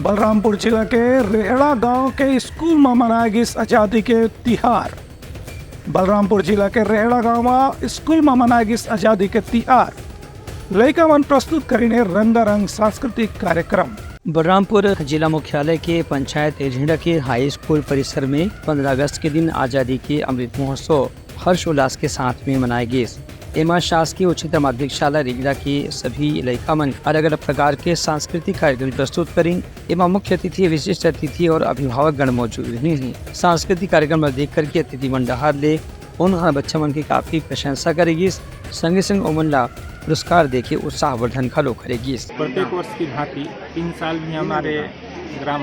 बलरामपुर जिला के रेहड़ा गांव के स्कूल में मनाया गया आज़ादी के तिहार। बलरामपुर जिला के रेहड़ा गांव में स्कूल में मनाया गया आज़ादी के तिहार। लड़का मन प्रस्तुत करीने रंगारंग सांस्कृतिक कार्यक्रम। बलरामपुर जिला मुख्यालय के पंचायत एजेंडा के हाई स्कूल परिसर में 15 अगस्त के दिन आज़ादी के अमृत महोत्सव हर्षोल्लास के साथ में मनाए गए। एमा शासकीय उच्चतर माध्यमिक शाला रेगड़ा के सभी लड़का मन अलग अलग प्रकार के सांस्कृतिक कार्यक्रम प्रस्तुत करें। एवं मुख्य अतिथि, विशिष्ट अतिथि और अभिभावक गण मौजूद रहे। सांस्कृतिक कार्यक्रम में देख करके अतिथि मंडहार ले उन्होंने बच्चा मन की काफी प्रशंसा करेगी। संगे संग उमन पुरस्कार देके उत्साहवर्धन खड़ो करेगी। प्रत्येक वर्ष की भांति 3 साल में हमारे ग्राम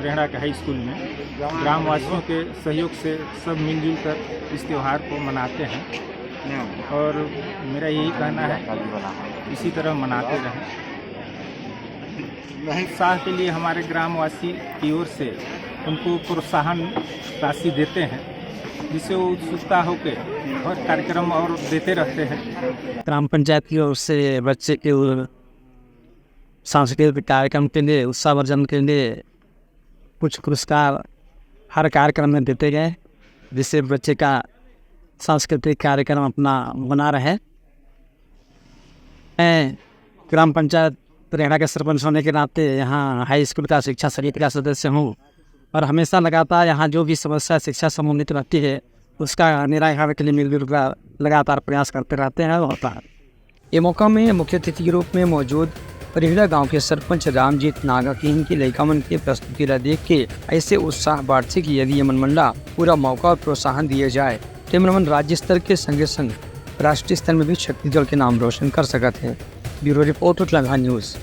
रेहड़ा के हाई स्कूल में ग्रामवासियों के सहयोग से सब मिलजुल कर इस त्यौहार को मनाते हैं और मेरा यही कहना है इसी तरह मनाते रहें। उत्साह के लिए हमारे ग्रामवासी की ओर से उनको प्रोत्साहन राशि देते हैं, जिससे वो उत्सुकता होकर और कार्यक्रम और देते रहते हैं। ग्राम पंचायत की ओर से बच्चे के सांस्कृतिक कार्यक्रम के लिए उत्साहवर्धन के लिए कुछ पुरस्कार हर कार्यक्रम में देते गए, जिससे बच्चे का सांस्कृतिक कार्यक्रम अपना बना रहे। मैं ग्राम पंचायत रेहड़ा के सरपंच होने के नाते यहाँ हाई स्कूल का शिक्षा समिति का सदस्य हूँ और हमेशा लगातार यहाँ जो भी समस्या शिक्षा संबंधित रहती है उसका निराकरण के लिए मिलजुल कर लगातार प्रयास करते रहते हैं। होता है ये मौका में मुख्य अतिथि के रूप में मौजूद रेहड़ा गांव के सरपंच रामजीत नागा की इनकी लड़का मन की प्रस्तुति देख के ऐसे उत्साह बढ़ते कि यदि ये मनमंडा पूरा मौका और प्रोत्साहन दिए जाए तो मन राज्य स्तर के संगे संग राष्ट्रीय स्तर में भी छत्तीसगढ़ के नाम रोशन कर सकते हैं। Bureau report Uttarakhand news.